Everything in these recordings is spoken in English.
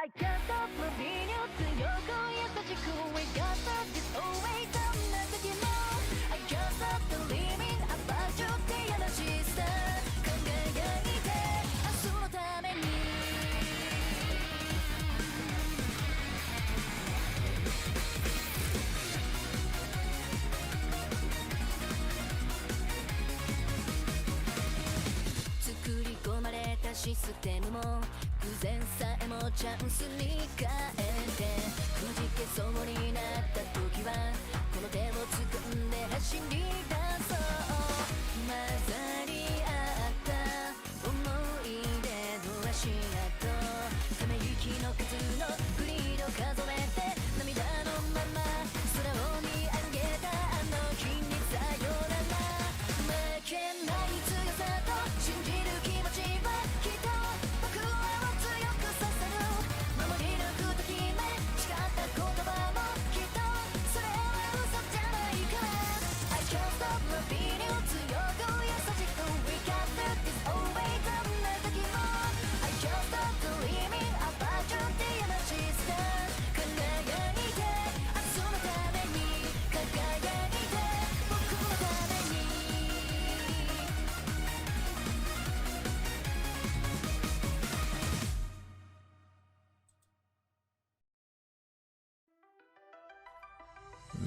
I got the loving you to your go, yes, that you cool. We got that, it's always the message you know. I got the believing about you, the energy star. 輝いて、明日のために。作り込まれたシステムも偶然さえもチャンスに変えてくじけそうになった時はこの手を掴んで走り出そう混ざり合った思い出の足跡ため息の数のグリード数えて涙のまま空を見上げたあの日にさよなら負けない強さと信じる気持ちはきっと僕らを強くさせる守り抜くと決め誓った言葉もきっとそれは嘘じゃないから I can't stop loving you 強く優しく We got this is always どんな時も I can't stop dreaming about you って話した輝いて明日のために輝いて僕のために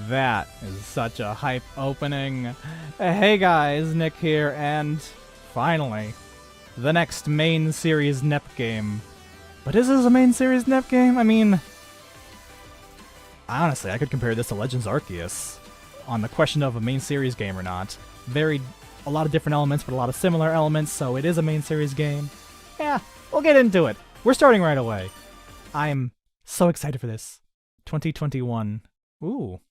That is such a hype opening. Hey guys, Nick here, and finally, the next main series NEP game. But is this a main series NEP game? I mean, honestly, I could compare this to Legends Arceus on the question of a main series game or not. A lot of different elements, but a lot of similar elements, so it is a main series game. Yeah, we'll get into it. We're starting right away. I'm so excited for this. 2021. Ooh.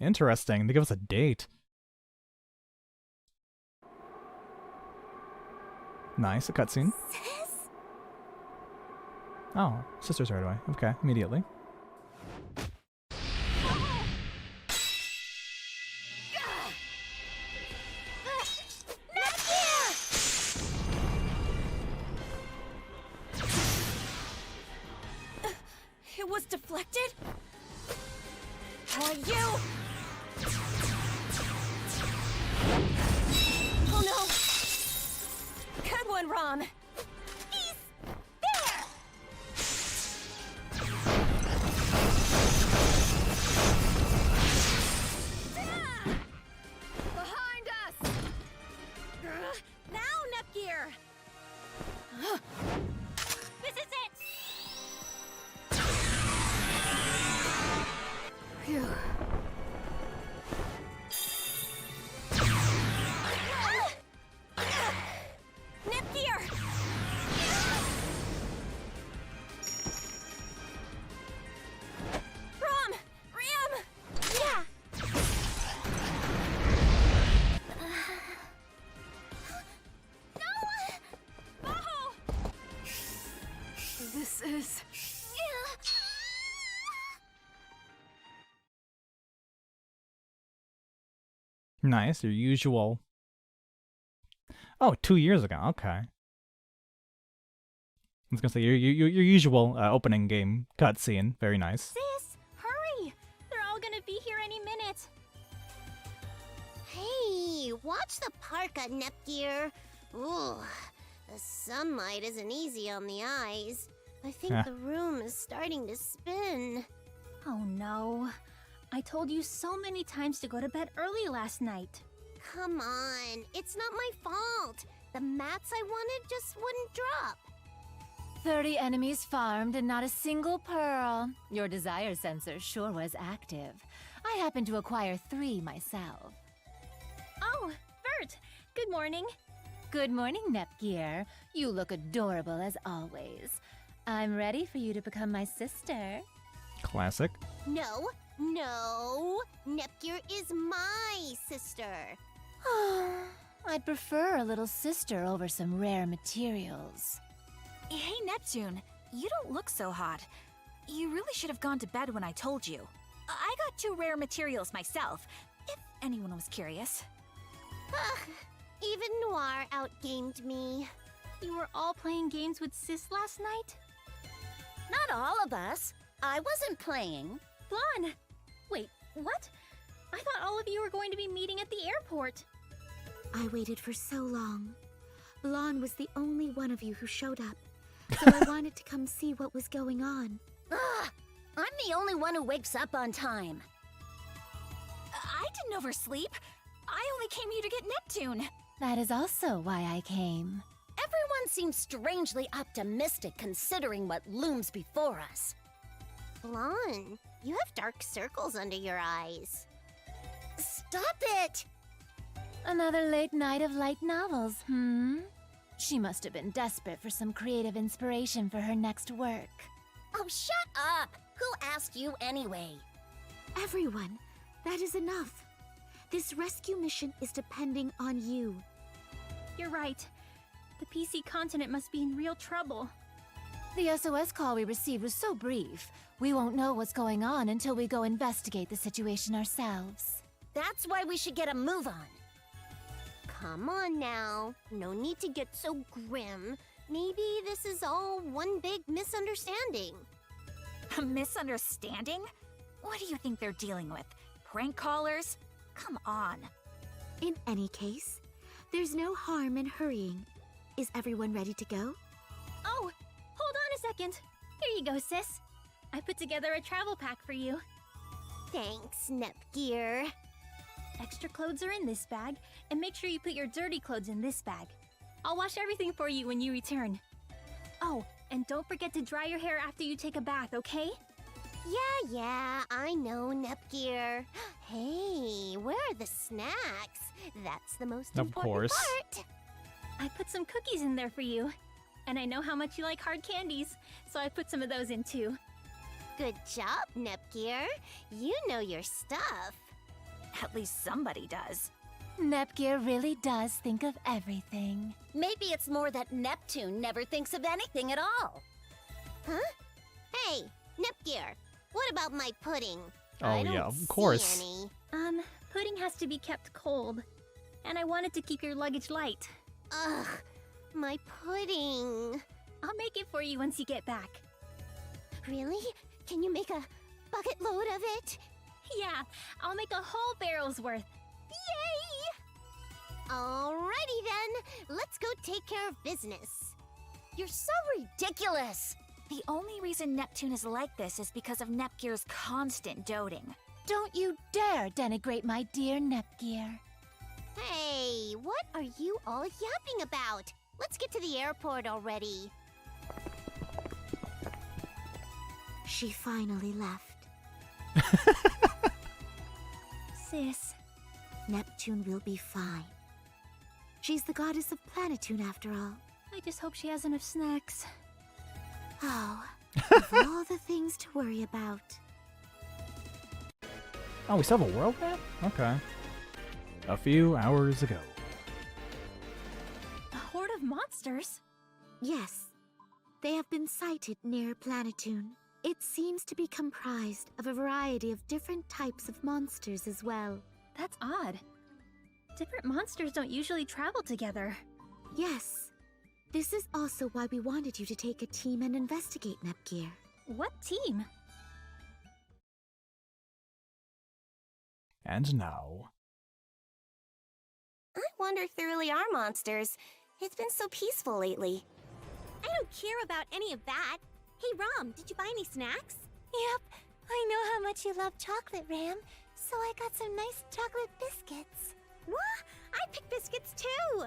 Interesting. They give us a date. Nice, a cutscene. Oh, sisters right away. Okay, immediately. It was deflected? Are you? Oh no! Good one, Rom! He's there! Behind us! Now, Nepgear! This is it! Phew. Nepgear! Rom! Ram! Yeah! No! Maho! This is... Nice, your usual... Oh, 2 years ago, okay. I was gonna say, your usual opening game cutscene, very nice. Sis, hurry! They're all gonna be here any minute. Hey, watch the parka, Nepgear. Ooh, the sunlight isn't easy on the eyes. I think the room is starting to spin. Oh no. I told you so many times to go to bed early last night. Come on, it's not my fault. The mats I wanted just wouldn't drop. 30 enemies farmed and not a single pearl. Your desire sensor sure was active. I happened to acquire 3 myself. Oh, Bert! Good morning. Good morning, Nepgear. You look adorable as always. I'm ready for you to become my sister. Classic. No, Nepgear is my sister. I'd prefer a little sister over some rare materials. Hey, Neptune, you don't look so hot. You really should have gone to bed when I told you. I got 2 rare materials myself, if anyone was curious. Even Noir outgamed me. You were all playing games with Sis last night? Not all of us. I wasn't playing. Blonde! Wait, what? I thought all of you were going to be meeting at the airport. I waited for so long. Blonde was the only one of you who showed up, so I wanted to come see what was going on. Ugh! I'm the only one who wakes up on time. I didn't oversleep. I only came here to get Neptune. That is also why I came. Everyone seems strangely optimistic considering what looms before us. Blonde, you have dark circles under your eyes. Stop it! Another late night of light novels, She must have been desperate for some creative inspiration for her next work. Oh, shut up! Who asked you anyway? Everyone, that is enough. This rescue mission is depending on you. You're right. The PC continent must be in real trouble. The SOS call we received was so brief. We won't know what's going on until we go investigate the situation ourselves. That's why we should get a move on. Come on now. No need to get so grim. Maybe this is all one big misunderstanding. A misunderstanding? What do you think they're dealing with? Prank callers? Come on. In any case, there's no harm in hurrying. Is everyone ready to go? Oh, hold on a second. Here you go, sis. I put together a travel pack for you. Thanks, Nepgear. Extra clothes are in this bag, and make sure you put your dirty clothes in this bag. I'll wash everything for you when you return. Oh, and don't forget to dry your hair after you take a bath, okay? Yeah, I know, Nepgear. Hey, where are the snacks? That's the most Of important course. part. I put some cookies in there for you. And I know how much you like hard candies, so I put some of those in too. Good job, Nepgear. You know your stuff. At least somebody does. Nepgear really does think of everything. Maybe it's more that Neptune never thinks of anything at all. Huh? Hey, Nepgear, what about my pudding? Oh, I don't yeah, of see course. any. Pudding has to be kept cold. And I wanted to keep your luggage light. Ugh, my pudding. I'll make it for you once you get back. Really? Can you make a bucket load of it? Yeah, I'll make a whole barrel's worth. Yay! Alrighty then, let's go take care of business. You're so ridiculous! The only reason Neptune is like this is because of Nepgear's constant doting. Don't you dare denigrate my dear Nepgear. Hey, what are you all yapping about? Let's get to the airport already. She finally left. Sis. Neptune will be fine. She's the goddess of Planetune after all. I just hope she has enough snacks. Oh, of all the things to worry about. Oh, we still have a world map? Okay. A few hours ago. A horde of monsters? Yes, they have been sighted near Planetune. It seems to be comprised of a variety of different types of monsters as well. That's odd. Different monsters don't usually travel together. Yes, this is also why we wanted you to take a team and investigate Nepgear. What team? And now... I wonder if there really are monsters. It's been so peaceful lately. I don't care about any of that. Hey, Rom, did you buy any snacks? Yep, I know how much you love chocolate, Ram, so I got some nice chocolate biscuits. What? I pick biscuits too!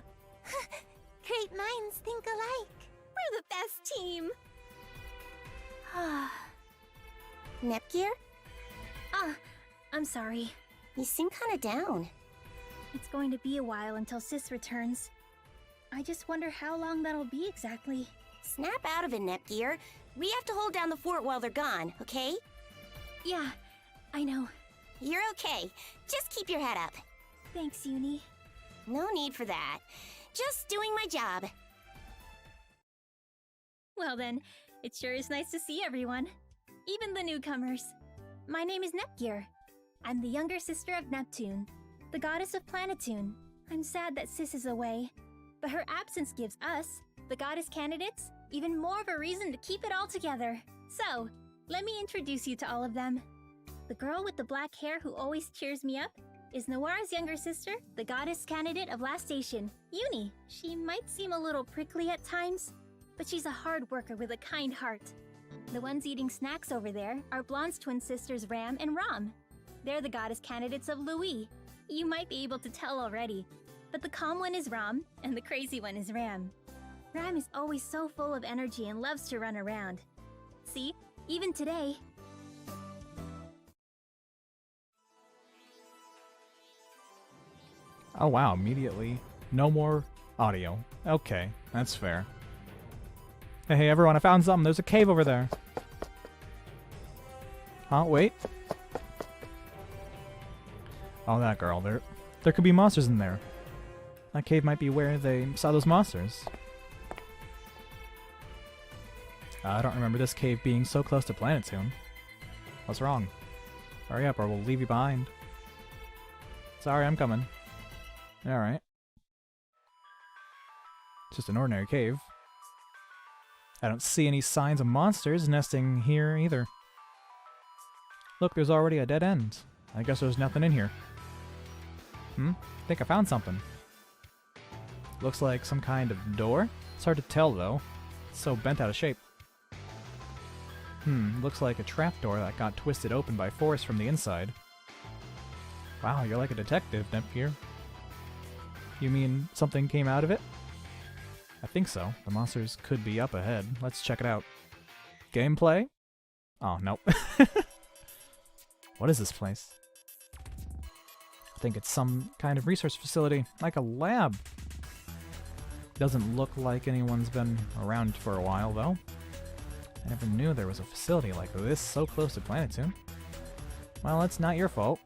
Great minds think alike. We're the best team. Nepgear? I'm sorry. You seem kinda down. It's going to be a while until Sis returns. I just wonder how long that'll be exactly. Snap out of it, Nepgear. We have to hold down the fort while they're gone, okay? Yeah, I know. You're okay. Just keep your head up. Thanks, Uni. No need for that. Just doing my job. Well then, it sure is nice to see everyone. Even the newcomers. My name is Nepgear. I'm the younger sister of Neptune, the goddess of Planetune. I'm sad that Sis is away, but her absence gives us, the goddess candidates, even more of a reason to keep it all together. So, let me introduce you to all of them. The girl with the black hair who always cheers me up is Noira's younger sister, the goddess candidate of last station, Uni. She might seem a little prickly at times, but she's a hard worker with a kind heart. The ones eating snacks over there are Blonde's twin sisters Ram and Rom. They're the goddess candidates of Lowee. You might be able to tell already, but the calm one is Rom, and the crazy one is Ram. Ram is always so full of energy and loves to run around. See, even today... Oh wow, immediately. No more audio. Okay, that's fair. Hey everyone, I found something. There's a cave over there. Huh, wait. Oh, that girl. There could be monsters in there. That cave might be where they saw those monsters. I don't remember this cave being so close to Planetoon. What's wrong? Hurry up or we'll leave you behind. Sorry, I'm coming. Alright. Just an ordinary cave. I don't see any signs of monsters nesting here either. Look, there's already a dead end. I guess there's nothing in here. I think I found something. Looks like some kind of door. It's hard to tell though. It's so bent out of shape. Looks like a trapdoor that got twisted open by force from the inside. Wow, you're like a detective, Neptunia. You mean something came out of it? I think so. The monsters could be up ahead. Let's check it out. Gameplay? Oh, nope. What is this place? I think it's some kind of research facility, like a lab. Doesn't look like anyone's been around for a while, though. I never knew there was a facility like this so close to Planetoon. Well, it's not your fault.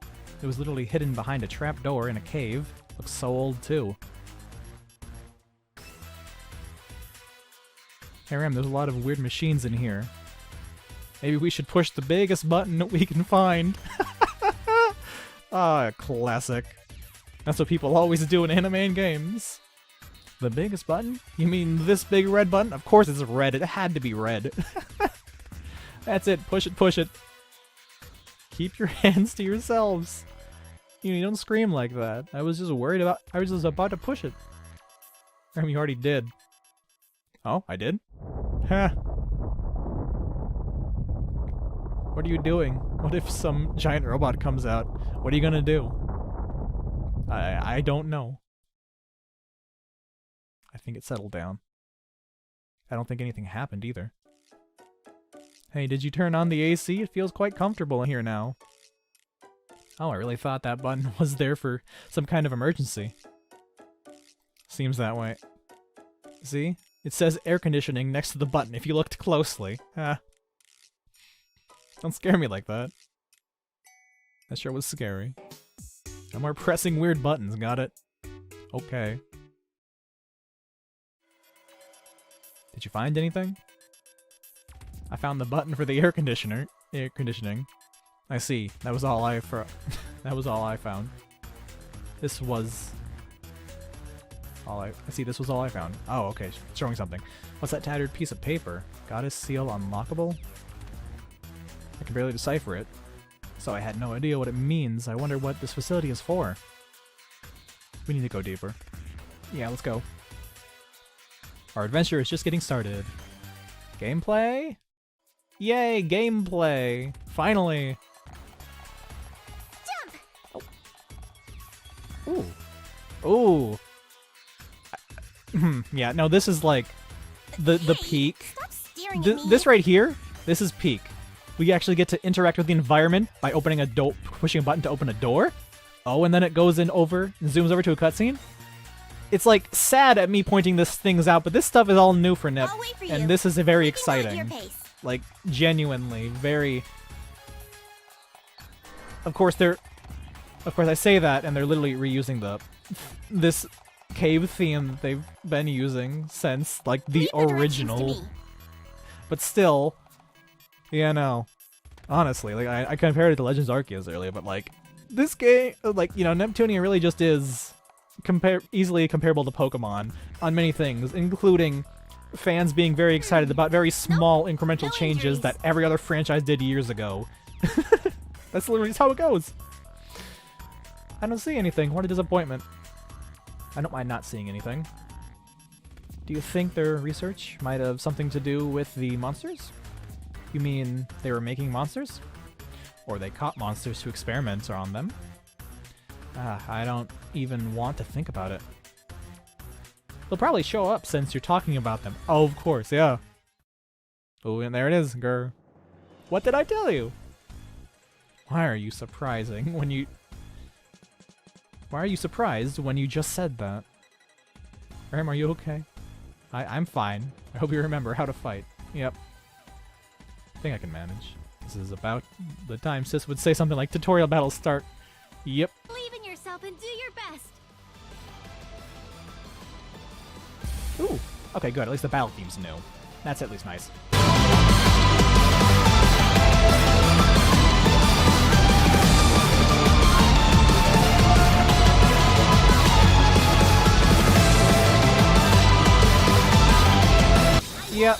It was literally hidden behind a trapdoor in a cave. Looks so old, too. Hey Ram, there's a lot of weird machines in here. Maybe we should push the biggest button that we can find. Ah, classic. That's what people always do in anime and games. The biggest button? You mean this big red button? Of course it's red. It had to be red. That's it. Push it, push it. Keep your hands to yourselves. You don't scream like that. I was just worried about... I was just about to push it. I mean, you already did. Oh, I did? Ha! What are you doing? What if some giant robot comes out? What are you gonna do? I don't know. I think it settled down. I don't think anything happened either. Hey, did you turn on the AC? It feels quite comfortable in here now. Oh, I really thought that button was there for some kind of emergency. Seems that way. See? It says air conditioning next to the button if you looked closely. Ah. Don't scare me like that. That sure was scary. No more pressing weird buttons, got it? Okay. Did you find anything? I found the button for the air conditioning. I see. That was all I that was all I found. This was all I see. This was all I found. Oh, okay. It's showing something. What's that tattered piece of paper? Goddess seal unlockable? I can barely decipher it, so I had no idea what it means. I wonder what this facility is for. We need to go deeper. Yeah, let's go. Our adventure is just getting started. Gameplay? Yay, gameplay! Finally! Jump! Oh. Ooh. Ooh. Yeah, no, this is like the peak. Stop staring at me. This right here, this is peak. We actually get to interact with the environment by opening a door, pushing a button to open a door. Oh, and then it goes in over and zooms over to a cutscene. It's like sad at me pointing these things out, but this stuff is all new for Nip, I'll wait for and you. this is very Take it at your exciting. pace. Like genuinely, very. Of course, I say that, and they're literally reusing this cave theme that they've been using since like the Leave the directions to original. me. But still, yeah, no. Honestly, like I compared it to Legends Arceus earlier, but like this game, like Neptunia really just is easily comparable to Pokemon on many things, including fans being very excited about very small incremental no changes injuries. that every other franchise did years ago. That's literally how it goes. I don't see anything. What a disappointment. I don't mind not seeing anything. Do you think their research might have something to do with the monsters? You mean they were making monsters? Or they caught monsters to experiment on them? I don't even want to think about it. They'll probably show up since you're talking about them. Oh, of course, yeah. Oh, and there it is, grr. What did I tell you? Why are you surprising when you... Why are you surprised when you just said that? Ram, are you okay? I'm fine. I hope you remember how to fight. Yep. I think I can manage. This is about the time Sis would say something like, tutorial battles start. Yep. Believe in yourself and do your best. Ooh. Okay, good. At least the battle theme's new. That's at least nice. Yep.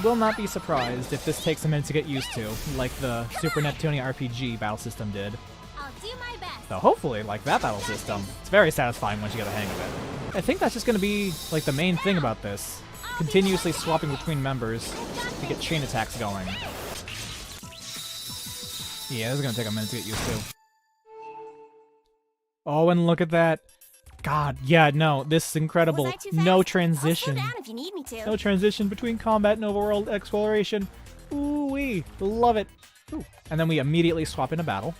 Will not be surprised if this takes a minute to get used to, like the Super Neptunia RPG battle system did. I'll do my best. So hopefully, like that battle system, it's very satisfying once you get the hang of it. I think that's just going to be like the main thing about this. Continuously swapping between members to get chain attacks going. Yeah, this is going to take a minute to get used to. Oh, and look at that. God, yeah, no, this is incredible. Was I too No fast? transition. I'll slow down if you need me to. No transition between combat and overworld exploration. Ooh-wee, love it. Ooh. And then we immediately swap into battle.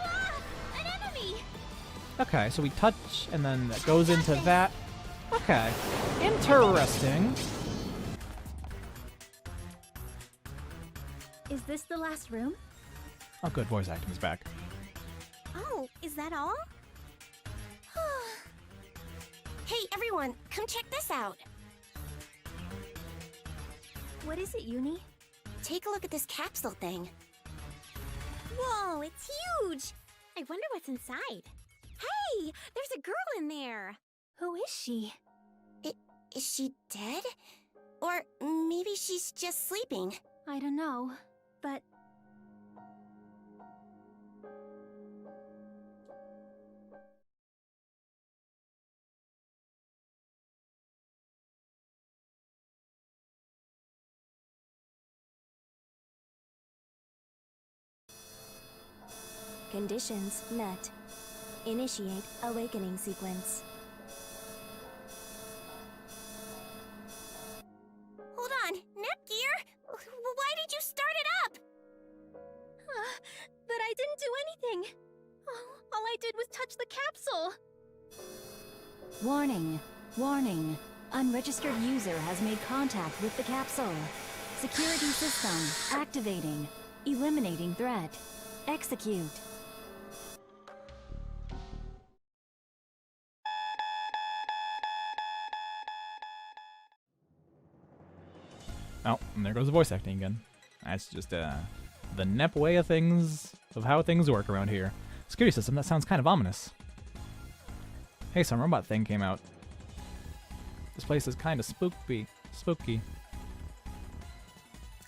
Ah, an enemy! Okay, so we touch, and then it goes into that. Okay, interesting. Is this the last room? Oh, good, voice acting is back. Oh, is that all? Hey, everyone, come check this out. What is it, Uni? Take a look at this capsule thing. Whoa, it's huge! I wonder what's inside. Hey, there's a girl in there. Who is she? Is she dead? Or maybe she's just sleeping. I don't know, but Conditions met. Initiate awakening sequence. Hold on, Nepgear? Why did you start it up? but I didn't do anything. Oh, all I did was touch the capsule. Warning. Warning. Unregistered user has made contact with the capsule. Security system activating. Eliminating threat. Execute. Oh, and there goes the voice acting again. That's just the Nep way of things, of how things work around here. Security system, that sounds kind of ominous. Hey, some robot thing came out. This place is kind of spooky.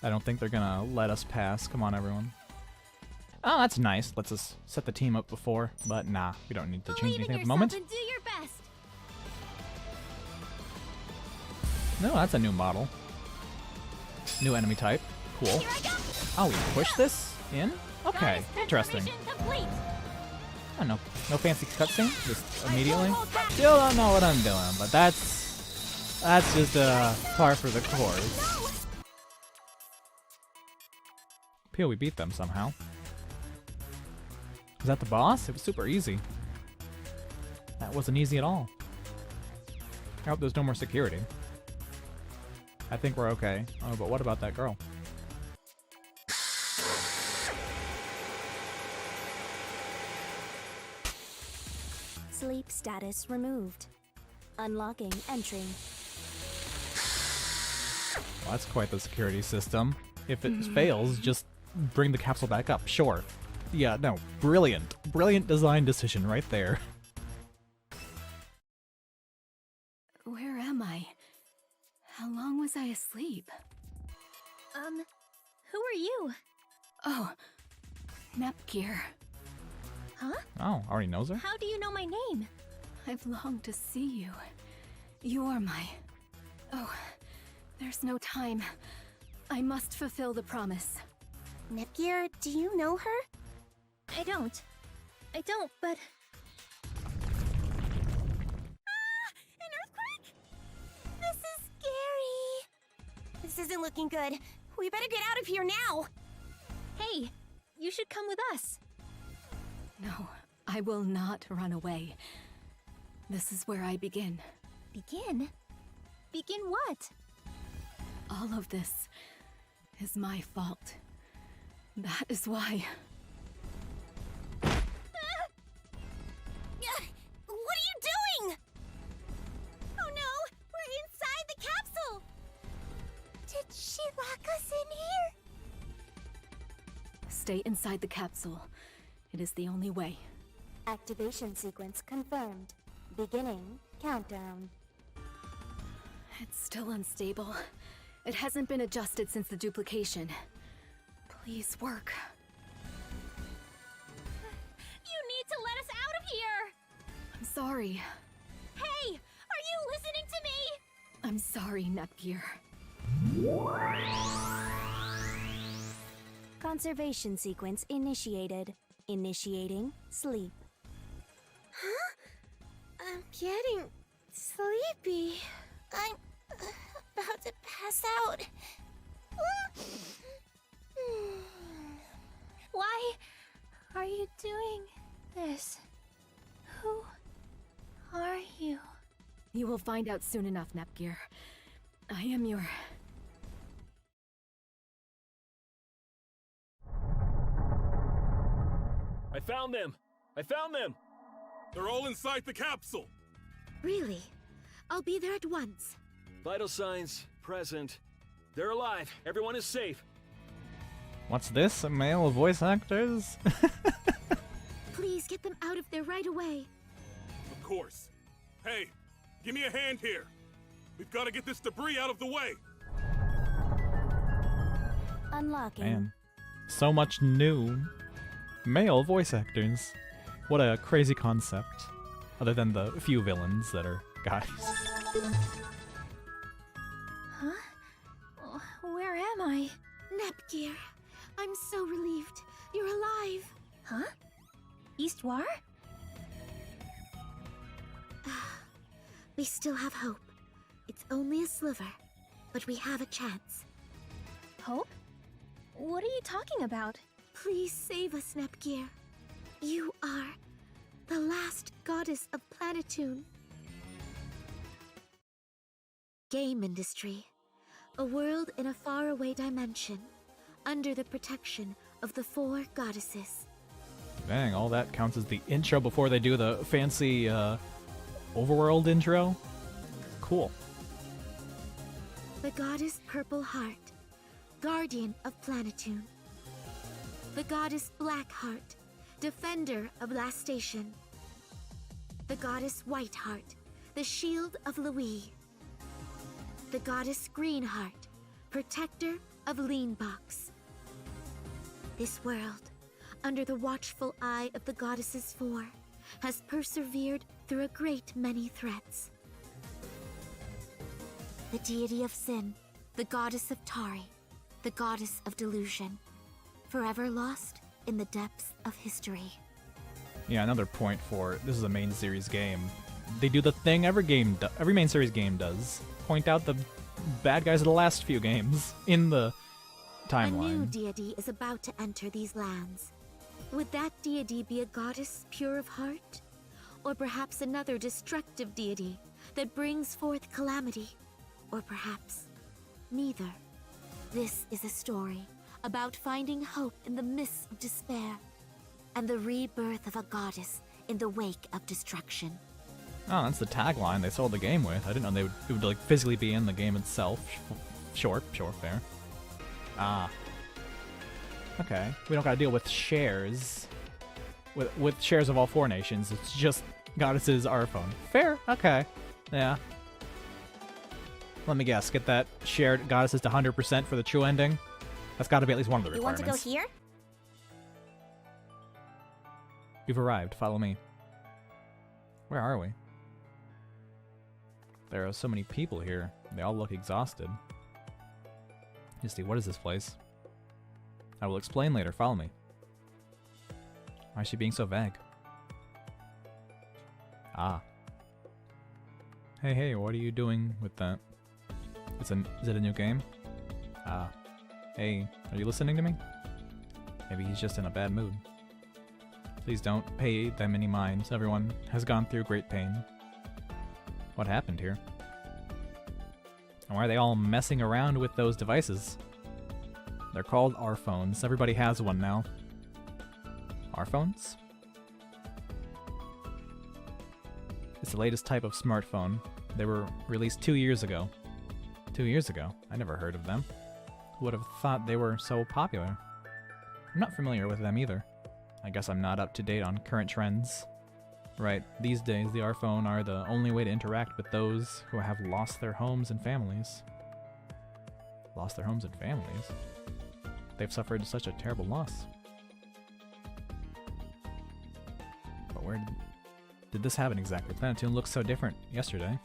I don't think they're gonna let us pass. Come on, everyone. Oh, that's nice. Lets us set the team up before, but nah, we don't need to change Believe in anything at the yourself moment. and do your best. No, that's a new model. New enemy type. Cool. Here I go. Oh, we push this in? Okay, Goddess interesting. transformation complete. I don't know. No fancy cutscene? Just immediately? Still don't know what I'm doing, but that's just par for the course. Peel, we beat them somehow. Was that the boss? It was super easy. That wasn't easy at all. I hope there's no more security. I think we're okay. Oh, but what about that girl? Sleep status removed. Unlocking entry. Well, that's quite the security system. If it fails, just bring the capsule back up. Sure. Yeah, no. Brilliant. Brilliant design decision right there. Where am I? was I asleep? Who are you? Oh, Nepgear. Huh? Oh, already knows her? How do you know my name? I've longed to see you. You're my... Oh, there's no time. I must fulfill the promise. Nepgear, do you know her? I don't, but... An earthquake? This is scary. This isn't looking good. We better get out of here now. Hey, you should come with us. No, I will not run away. This is where I begin. Begin? Begin what? All of this is my fault. That is why... What are you doing? Oh no, we're inside the capsule. Did she lock us in here? Stay inside the capsule. It is the only way. Activation sequence confirmed. Beginning countdown. It's still unstable. It hasn't been adjusted since the duplication. Please work. You need to let us out of here! I'm sorry. Hey, are you listening to me? I'm sorry, Nepgear. Conservation sequence initiated. Initiating sleep. Huh? I'm getting sleepy. I'm about to pass out. Why are you doing this? Who are you? You will find out soon enough, Nepgear. I am your... I found them! I found them! They're all inside the capsule! Really? I'll be there at once. Vital signs, present. They're alive. Everyone is safe. What's this? A male voice actors? Please get them out of there right away. Of course. Hey, give me a hand here. We've got to get this debris out of the way. Unlocking. Man. So much new male voice actors. What a crazy concept. Other than the few villains that are guys. Huh? Where am I? Nepgear, I'm so relieved. You're alive. Huh? Eastwar? We still have hope. It's only a sliver, but we have a chance. Hope? What are you talking about? Please save us, Nepgear. You are the last goddess of Planetoon. Game industry. A world in a faraway dimension, under the protection of the 4 goddesses. Dang, all that counts as the intro before they do the fancy overworld intro? Cool. The goddess Purple Heart, guardian of Planetoon. The goddess Blackheart, defender of Last Station. The goddess Whiteheart, the shield of Lowee. The goddess Greenheart, protector of Leanbox. This world, under the watchful eye of the goddesses 4, has persevered through a great many threats. The deity of sin, the goddess of Tari, the goddess of delusion, forever lost in the depths of history. Yeah, another point for this is a main series game. They do the thing every main series game does. Point out the bad guys of the last few games in the timeline. A new deity is about to enter these lands. Would that deity be a goddess pure of heart? Or perhaps another destructive deity that brings forth calamity? Or perhaps neither. This is a story about finding hope in the mists of despair and the rebirth of a goddess in the wake of destruction. Oh, that's the tagline they sold the game with. I didn't know it would like physically be in the game itself. Sure, fair. Ah. Okay, we don't gotta deal with shares. With shares of all 4 nations, it's just goddesses our phone. Fair, okay. Yeah. Let me guess. Get that shared goddesses to 100% for the true ending. That's got to be at least one of the You want requirements. to go here? You've arrived. Follow me. Where are we? There are so many people here. They all look exhausted. Misty, what is this place? I will explain later. Follow me. Why is she being so vague? Ah. Hey, what are you doing with that? Is it a new game? Ah. Hey, are you listening to me? Maybe he's just in a bad mood. Please don't pay them any mind. Everyone has gone through great pain. What happened here? And why are they all messing around with those devices? They're called R-phones. Everybody has one now. R-phones? It's the latest type of smartphone. They were released 2 years ago. 2 years ago? I never heard of them. Who would have thought they were so popular? I'm not familiar with them either. I guess I'm not up to date on current trends. Right, these days the R-phone are the only way to interact with those who have lost their homes and families. Lost their homes and families? They've suffered such a terrible loss. But where did this happen exactly? Planetoon looked so different yesterday.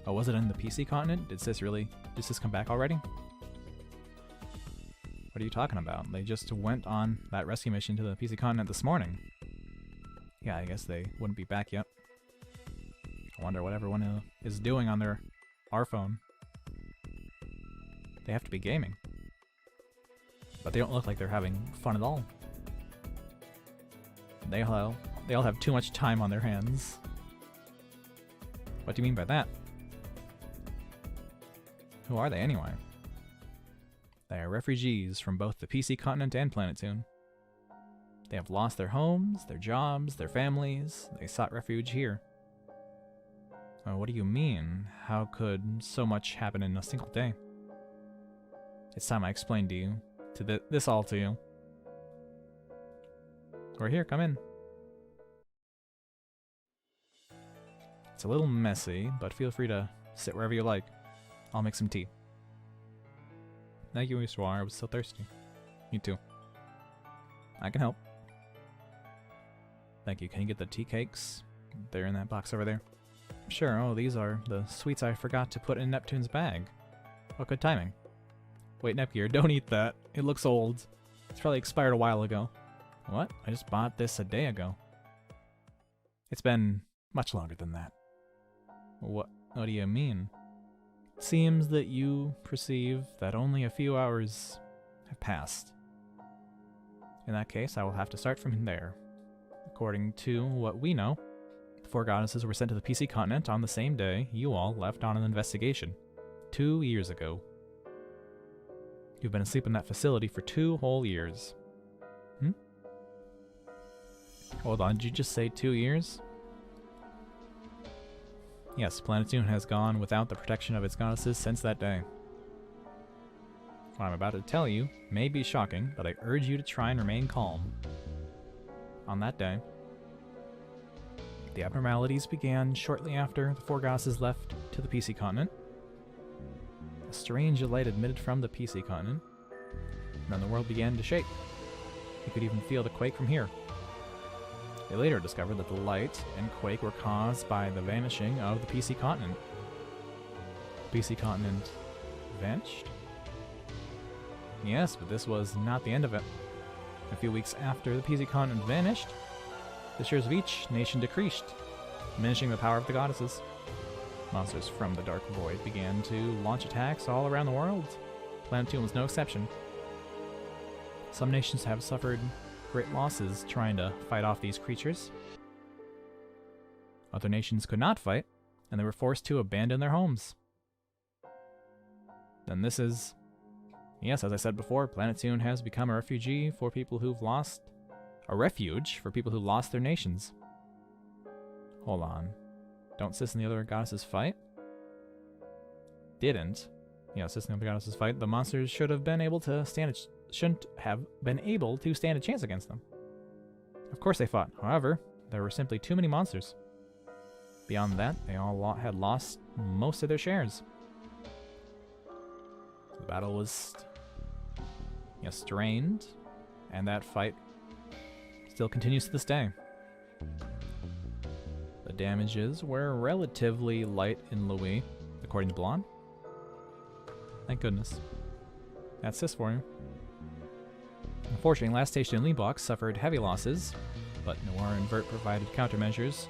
Oh, was it in the PC continent? Did Sis come back already? What are you talking about? They just went on that rescue mission to the PC continent this morning. Yeah, I guess they wouldn't be back yet. I wonder what everyone is doing on their R-phone. They have to be gaming. But they don't look like they're having fun at all. They all have too much time on their hands. What do you mean by that? Who are they anyway? They are refugees from both the PC continent and Planetoon. They have lost their homes, their jobs, their families. They sought refuge here. What do you mean? How could so much happen in a single day? It's time I explained to you. This all to you. We're here, come in. It's a little messy, but feel free to sit wherever you like. I'll make some tea. Thank you, Ishwar. I was so thirsty. Me too. I can help. Thank you. Can you get the tea cakes? They're in that box over there. Sure. Oh, these are the sweets I forgot to put in Neptune's bag. What good timing. Wait, Nepgear, don't eat that. It looks old. It's probably expired a while ago. What? I just bought this a day ago. It's been much longer than that. What do you mean? It seems that you perceive that only a few hours have passed. In that case, I will have to start from there. According to what we know, the 4 goddesses were sent to the PC continent on the same day you all left on an investigation. 2 years ago. You've been asleep in that facility for 2 whole years. Hold on, did you just say 2 years? Yes, Planetoon has gone without the protection of its goddesses since that day. What I'm about to tell you may be shocking, but I urge you to try and remain calm. On that day, the abnormalities began shortly after the 4 goddesses left to the PC continent. A strange light emitted from the PC continent, and then the world began to shake. You could even feel the quake from here. They later discovered that the light and quake were caused by the vanishing of the PC continent. The PC continent vanished? Yes, but this was not the end of it. A few weeks after the PC continent vanished, the shares of each nation decreased, diminishing the power of the goddesses. Monsters from the Dark Void began to launch attacks all around the world. Planetoon was no exception. Some nations have suffered great losses trying to fight off these creatures. Other nations could not fight, and they were forced to abandon their homes. Then this is... Yes, as I said before, Planetoon has become a refugee for people who've lost... A refuge for people who lost their nations. Hold on. Don't Sis and the other goddesses fight? Didn't. Yeah, Sis and the other goddesses fight. The monsters should have been able to shouldn't have been able to stand a chance against them. Of course they fought. However, there were simply too many monsters. Beyond that, they all had lost most of their shares. The battle was strained, and that fight still continues to this day. The damages were relatively light in Lowee, according to Blonde. Thank goodness. That's this for you. Unfortunately, Last Station and Leebox suffered heavy losses, but Noir and Vert provided countermeasures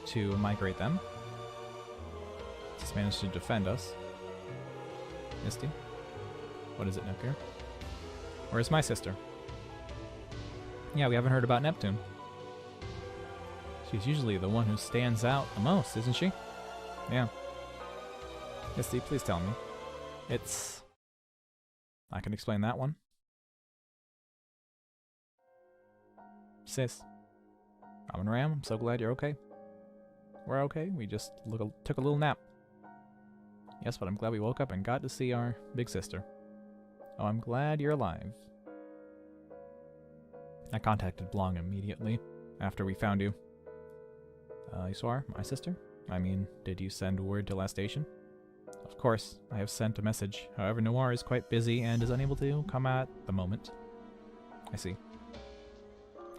to migrate them. Just managed to defend us. Misty? What is it, Nepgear? Where's my sister? Yeah, we haven't heard about Neptune. She's usually the one who stands out the most, isn't she? Yeah. Misty, please tell me. I can explain that one. Sis. Ram and Ram, I'm so glad you're okay. We're okay, we just took a little nap. Yes, but I'm glad we woke up and got to see our big sister. Oh, I'm glad you're alive. I contacted Blong immediately after we found you. Iswar, my sister? I mean, did you send word to Last Station? Of course, I have sent a message. However, Noir is quite busy and is unable to come at the moment. I see.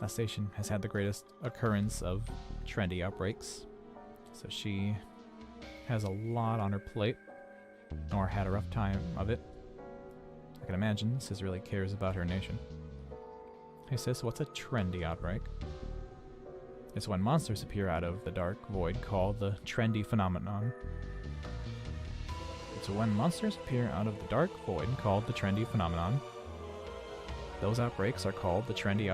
Last Station has had the greatest occurrence of trendy outbreaks, so she has a lot on her plate. Noir had a rough time of it. I can imagine Sis really cares about her nation. Hey Sis, what's a trendy outbreak? It's when monsters appear out of the dark void called the trendy phenomenon. It's when monsters appear out of the dark void called the trendy phenomenon. Those outbreaks are called trendy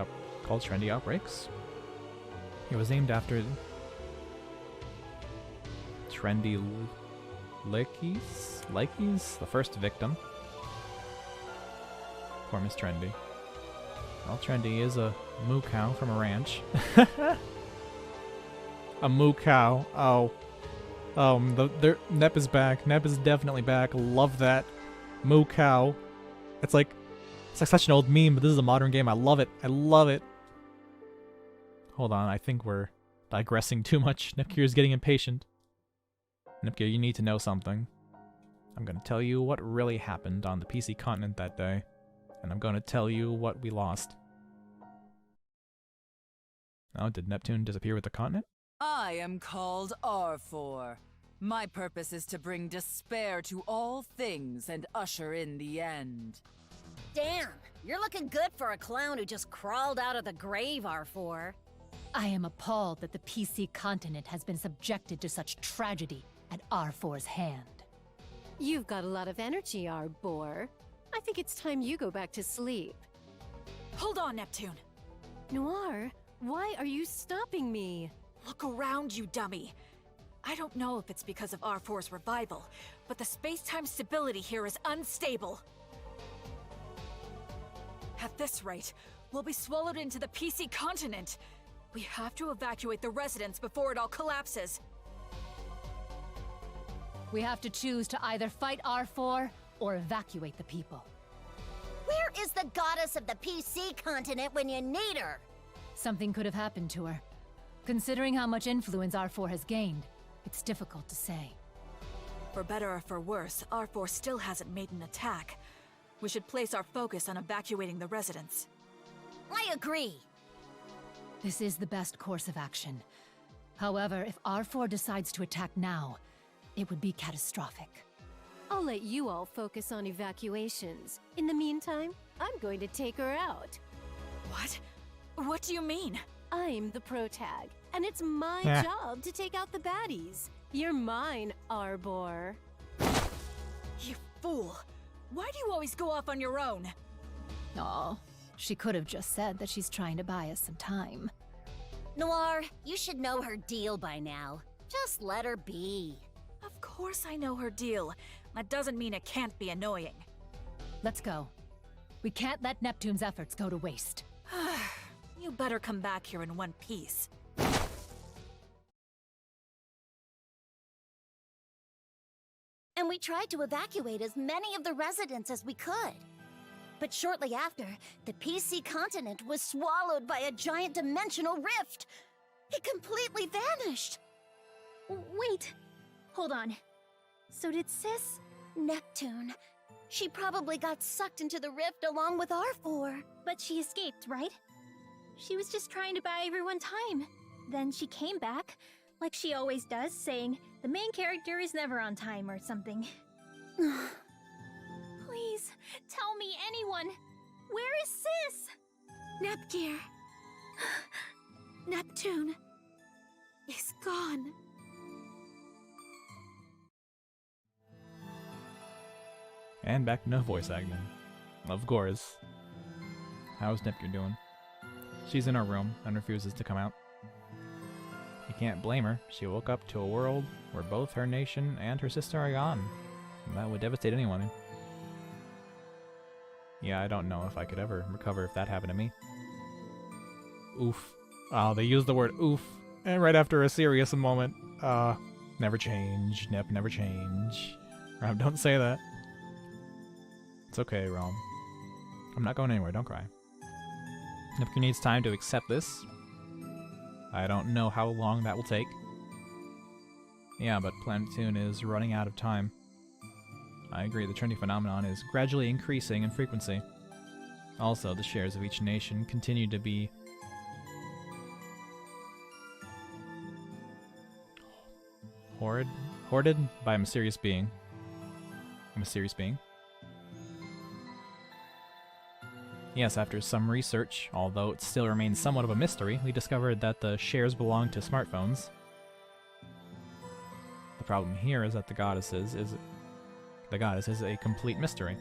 outbreaks. It was named after Trendy Likey's the first victim. Poor Miss Trendy. Well, Trendy is a moo cow from a ranch. A moo cow. Oh. Nep is back. Nep is definitely back. Love that. Moo cow. It's like such an old meme, but this is a modern game. I love it. I love it. Hold on, I think we're digressing too much. Nepgear is getting impatient. Nepgear, you need to know something. I'm going to tell you what really happened on the PC continent that day, and I'm going to tell you what we lost. Oh, did Neptune disappear with the continent? I am called R4. My purpose is to bring despair to all things and usher in the end. Damn, you're looking good for a clown who just crawled out of the grave, R4. I am appalled that the PC continent has been subjected to such tragedy at R4's hand. You've got a lot of energy, Arbor. I think it's time you go back to sleep. Hold on, Neptune. Noir, why are you stopping me? Look around you, dummy. I don't know if it's because of R4's revival, but the space-time stability here is unstable. At this rate, we'll be swallowed into the PC continent. We have to evacuate the residents before it all collapses. We have to choose to either fight R4 or evacuate the people. Where is the goddess of the PC continent when you need her? Something could have happened to her. Considering how much influence R4 has gained, it's difficult to say. For better or for worse, R4 still hasn't made an attack. We should place our focus on evacuating the residents. I agree. This is the best course of action. However, if R4 decides to attack now, it would be catastrophic. I'll let you all focus on evacuations. In the meantime, I'm going to take her out. What? What do you mean? I'm the protag, and it's my job to take out the baddies. You're mine, Arbor. You fool! Why do you always go off on your own? Oh, she could have just said that she's trying to buy us some time. Noir, you should know her deal by now. Just let her be. Of course I know her deal. That doesn't mean it can't be annoying. Let's go. We can't let Neptune's efforts go to waste. You better come back here in one piece. And we tried to evacuate as many of the residents as we could. But shortly after, the PC continent was swallowed by a giant dimensional rift. It completely vanished. Wait! Hold on. So did Sis? Neptune. She probably got sucked into the rift along with R4. But she escaped, right? She was just trying to buy everyone time. Then she came back, like she always does, saying the main character is never on time or something. Please, tell me, anyone! Where is Sis? Nepgear. Neptune is gone. And back to no voice acting. Of course. How's Nepgear doing? She's in her room and refuses to come out. You can't blame her. She woke up to a world where both her nation and her sister are gone. And that would devastate anyone. Yeah, I don't know if I could ever recover if that happened to me. Oof. Oh, they used the word oof. And right after a serious moment. Never change, Nep, never change. Rom, don't say that. It's okay, Rom. I'm not going anywhere, don't cry. Nepgear needs time to accept this. I don't know how long that will take. Yeah, but Planetoon is running out of time. I agree, the trendy phenomenon is gradually increasing in frequency. Also, the shares of each nation continue to be hoarded by a mysterious being. A mysterious being? Yes, after some research, although it still remains somewhat of a mystery, we discovered that the shares belong to smartphones. The problem here is that the goddess is a complete mystery.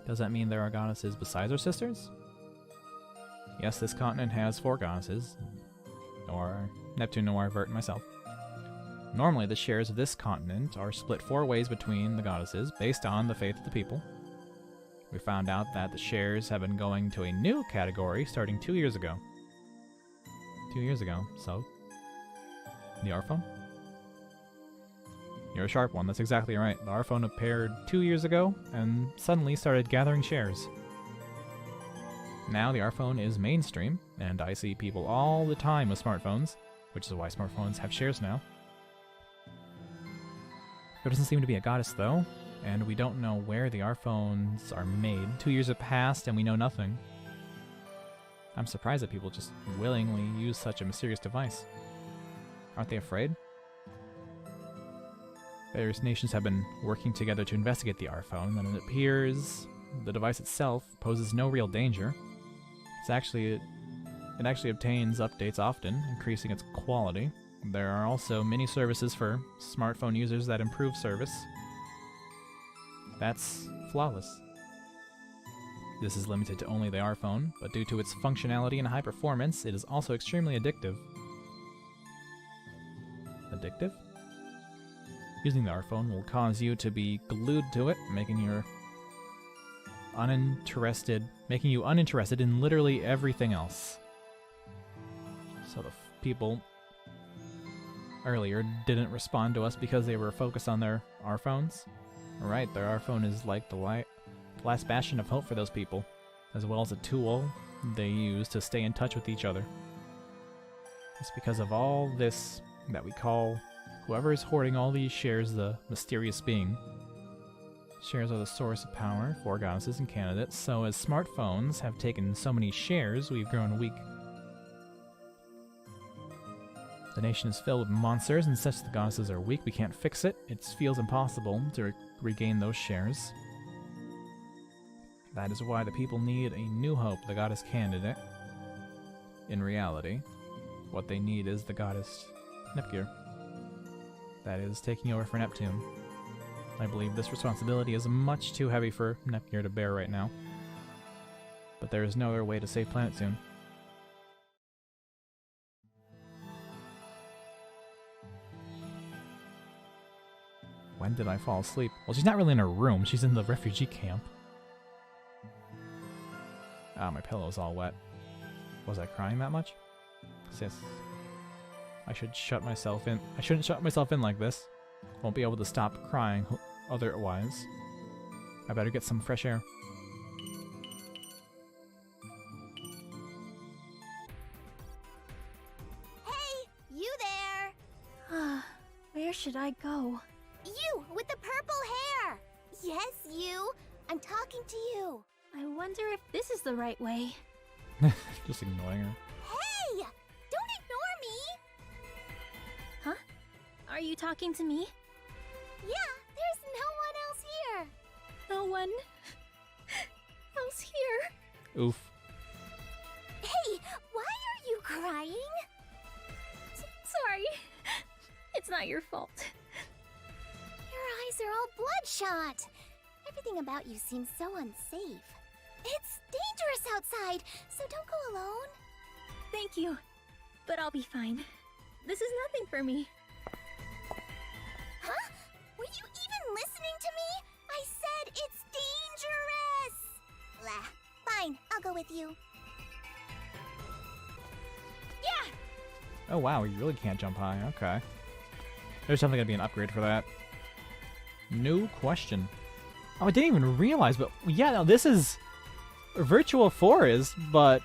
Does that mean there are goddesses besides our sisters? Yes, this continent has 4 goddesses, or Neptune, Noir, Vert, and myself. Normally, the shares of this continent are split 4 ways between the goddesses, based on the faith of the people. We found out that the shares have been going to a new category starting 2 years ago. 2 years ago, so... The R-phone? You're a sharp one, that's exactly right. The R-phone appeared 2 years ago, and suddenly started gathering shares. Now the R-phone is mainstream, and I see people all the time with smartphones, which is why smartphones have shares now. There doesn't seem to be a goddess, though, and we don't know where the R-phones are made. 2 years have passed, and we know nothing. I'm surprised that people just willingly use such a mysterious device. Aren't they afraid? Various nations have been working together to investigate the R-phone, and it appears the device itself poses no real danger. It actually obtains updates often, increasing its quality. There are also many services for smartphone users that improve service. That's flawless. This is limited to only the R-phone, but due to its functionality and high performance, it is also extremely addictive. Addictive? Using the R-phone will cause you to be glued to it, making you uninterested in literally everything else. So the people earlier didn't respond to us because they were focused on their R-phones. Right, their R-phone is like the last bastion of hope for those people, as well as a tool they use to stay in touch with each other. It's because of all this that we call whoever is hoarding all these shares the mysterious being. Shares are the source of power for goddesses and candidates, so as smartphones have taken so many shares, we've grown weak. The nation is filled with monsters, and since the goddesses are weak, we can't fix it. It feels impossible to regain those shares. That is why the people need a new hope, the goddess candidate. In reality, what they need is the goddess Nepgear. That is taking over for Neptune. I believe this responsibility is much too heavy for Nepgear to bear right now. But there is no other way to save Planetoon. When did I fall asleep? Well, she's not really in her room. She's in the refugee camp. Ah, my pillow's all wet. Was I crying that much? Sis. I should shut myself in. I shouldn't shut myself in like this. Won't be able to stop crying otherwise. I better get some fresh air. Hey! should I go? You, with the purple hair! Yes, you! I'm talking to you! I wonder if this is the right way. Just ignoring her. Hey! Don't ignore me! Huh? Are you talking to me? Yeah, there's no one else here! No one else here. Oof. Hey, why are you crying? Sorry. It's not your fault. Your eyes are all bloodshot. Everything about you seems so unsafe. It's dangerous outside, so don't go alone. Thank you. But I'll be fine. This is nothing for me. Huh? Were you even listening to me? I said it's dangerous! Blah. Fine, I'll go with you. Yeah! Oh wow, you really can't jump high. Okay. There's definitely gonna be an upgrade for that. No question. Oh, I didn't even realize, but yeah, no, this is Virtua 4 is, but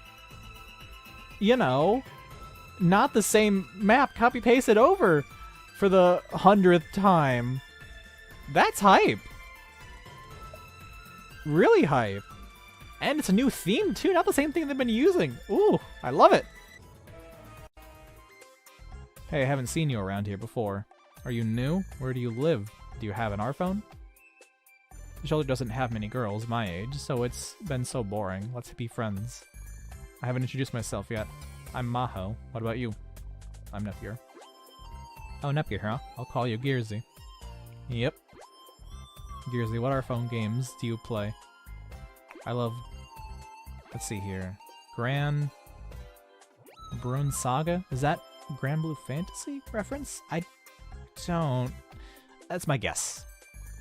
you know, not the same map copy pasted over for the 100th time. That's hype. Really hype. And it's a new theme too, not the same thing they've been using. Ooh, I love it. Hey, I haven't seen you around here before. Are you new? Where do you live? Do you have an R-phone? The shelter doesn't have many girls my age, so it's been so boring. Let's be friends. I haven't introduced myself yet. I'm Maho. What about you? I'm Nepgear. Oh, Nepgear, huh? I'll call you Gearsy. Yep. Gearsy, what R-phone games do you play? I love... Let's see here. Gran Brune Saga? Is that Grand Blue Fantasy reference? I don't... That's my guess.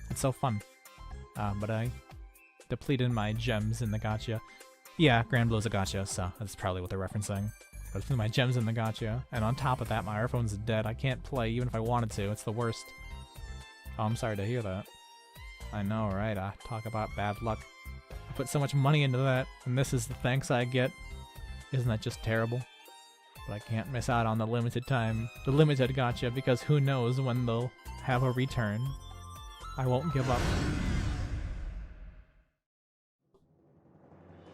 It's so fun. But I depleted my gems in the gacha. Yeah, Grand Blue's a gacha, so that's probably what they're referencing. But it's my gems in the gacha, and on top of that, my earphone's dead. I can't play even if I wanted to. It's the worst. Oh, I'm sorry to hear that. I know, right? Talk about bad luck. I put so much money into that, and this is the thanks I get. Isn't that just terrible? But I can't miss out on the limited gacha, because who knows when they'll have a return. I won't give up.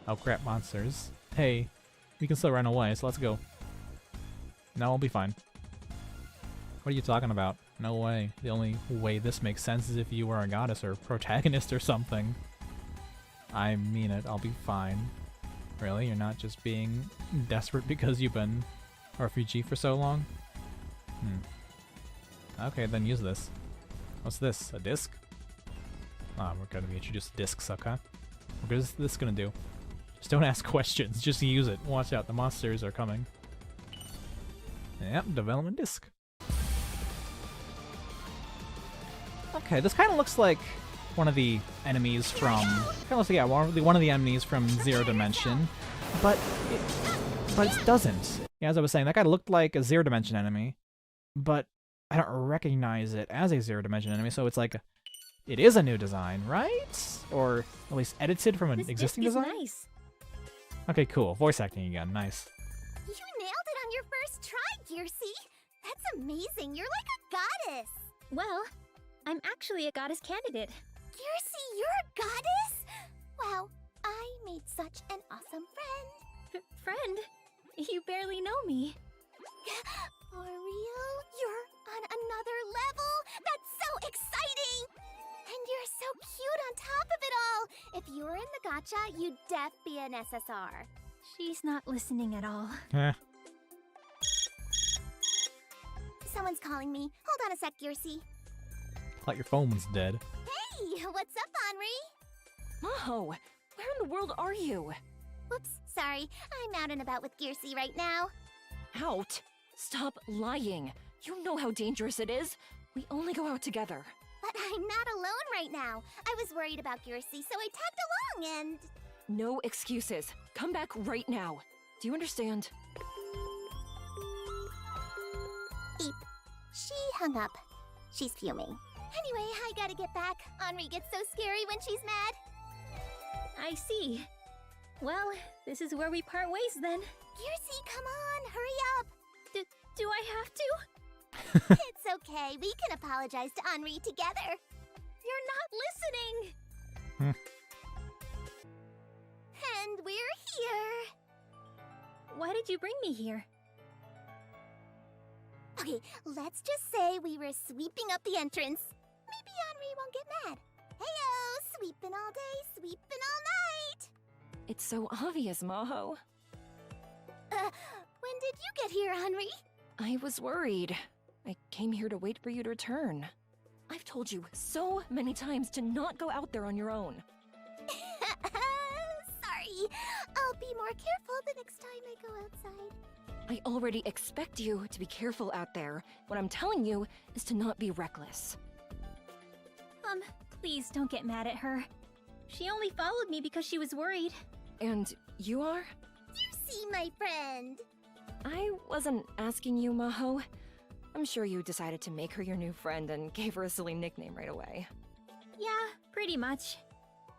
Oh crap, monsters. Hey, we can still run away, so let's go. No, we'll be fine. What are you talking about? No way. The only way this makes sense is if you were a goddess or protagonist or something. I mean it, I'll be fine. Really? You're not just being desperate because you've been a refugee for so long? Okay, then use this. What's this? A disc? Ah, we're gonna be introduced to discs, okay? What is this gonna do? Just don't ask questions, just use it. Watch out, the monsters are coming. Yep, development disc. Okay, this kind of looks like one of the enemies from... Kind of looks like, yeah, one of the enemies from Zero Dimension, but it doesn't. Yeah, as I was saying, that guy looked like a Zero Dimension enemy, but I don't recognize it as a Zero Dimension enemy, so it's like... It is a new design, right? Or at least edited from an existing design? Nice. Okay, cool. Voice acting again. Nice. You nailed it on your first try, Gearsy! That's amazing, you're like a goddess! Well, I'm actually a goddess candidate. Gearsy, you're a goddess? Wow, I made such an awesome friend. Friend? You barely know me. For real? You're on another level? That's so exciting! And you're so cute on top of it all! If you were in the gacha, you'd def be an SSR. She's not listening at all. Eh. Someone's calling me. Hold on a sec, Gearsy. Thought your phone was dead. Hey, what's up, Anri? Maho, where in the world are you? Whoops, sorry. I'm out and about with Gearsy right now. Out? Stop lying. You know how dangerous it is. We only go out together. But I'm not alone right now. I was worried about Gearsy, so I tagged along and... No excuses. Come back right now. Do you understand? Beep. She hung up. She's fuming. Anyway, I gotta get back. Anri gets so scary when she's mad. I see. Well, this is where we part ways then. Gearsy, come on, hurry up. Do I have to? It's okay, we can apologize to Anri together. You're not listening! And we're here. Why did you bring me here? Okay, let's just say we were sweeping up the entrance. Maybe Anri won't get mad. Heyo, sweeping all day, sweeping all night. It's so obvious, Maho. When did you get here, Anri? I was worried. I came here to wait for you to return. I've told you so many times to not go out there on your own. Sorry. I'll be more careful the next time I go outside. I already expect you to be careful out there. What I'm telling you is to not be reckless. Please don't get mad at her. She only followed me because she was worried. And you are? You see, my friend. I wasn't asking you, Maho. I'm sure you decided to make her your new friend and gave her a silly nickname right away. Yeah, pretty much.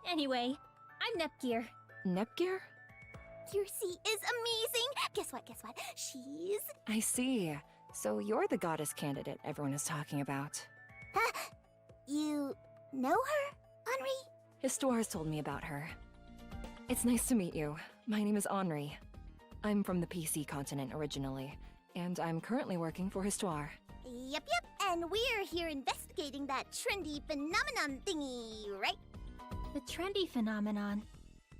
Anyway, I'm Nepgear. Nepgear? Kirsi is amazing. Guess what? She's... I see. So you're the goddess candidate everyone is talking about. You know her, Anri? Histoire's told me about her. It's nice to meet you. My name is Anri. I'm from the PC continent originally, and I'm currently working for Histoire. Yep. And we're here investigating that trendy phenomenon thingy, right? The trendy phenomenon,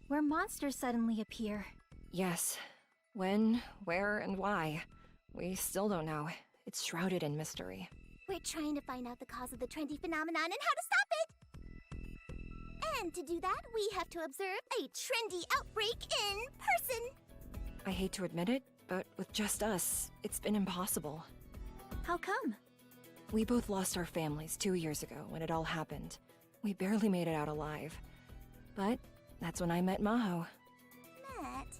where monsters suddenly appear. Yes. When, where, and why. We still don't know. It's shrouded in mystery. We're trying to find out the cause of the trendy phenomenon and how to stop it! And to do that, we have to observe a trendy outbreak in person! I hate to admit it, but with just us, it's been impossible. How come? We both lost our families 2 years ago when it all happened. We barely made it out alive. But that's when I met Maho. Met?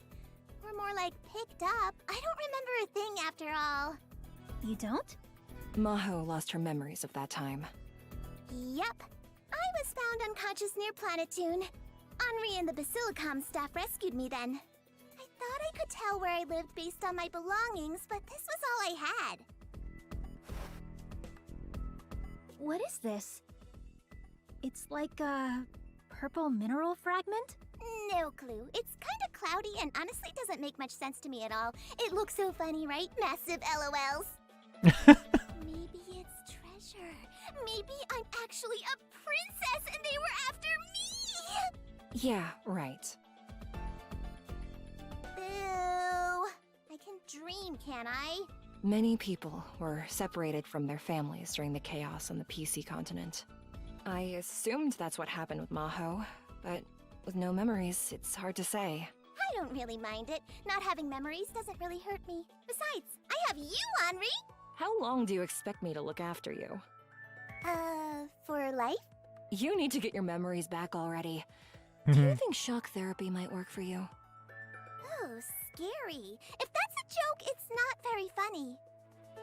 We're more like picked up. I don't remember a thing after all. You don't? Maho lost her memories of that time. Yep. I was found unconscious near Planetoon. Anri and the Basilicom staff rescued me then. I thought I could tell where I lived based on my belongings, but this was all I had. What is this? It's like a purple mineral fragment? No clue. It's kinda cloudy and honestly doesn't make much sense to me at all. It looks so funny, right? Massive LOLs. Maybe it's treasure. Maybe I'm actually a princess and they were after me! Yeah, right. Ew. I can dream, can I? Many people were separated from their families during the chaos on the PC continent. I assumed that's what happened with Maho, but with no memories, it's hard to say. I don't really mind it. Not having memories doesn't really hurt me. Besides, I have you, Anri! How long do you expect me to look after you? For life? You need to get your memories back already. Do you think shock therapy might work for you? Oh, scary. If that's a joke, it's not very funny.